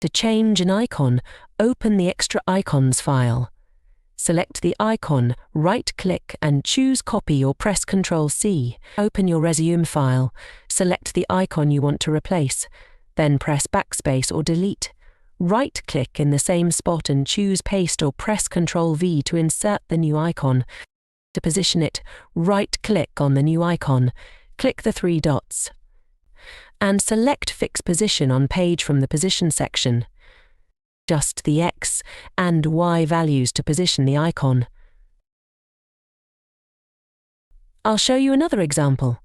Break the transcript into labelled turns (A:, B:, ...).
A: To change an icon, open the Extra Icons file. Select the icon, right-click and choose Copy or press Ctrl+C. Open your Resume file, select the icon you want to replace, then press Backspace or Delete. Right-click in the same spot and choose Paste or press Ctrl+V to insert the new icon. To position it, right-click on the new icon, click the three dots, and select Fix Position on Page from the Position section. Adjust the X and Y values to position the icon. I'll show you another example.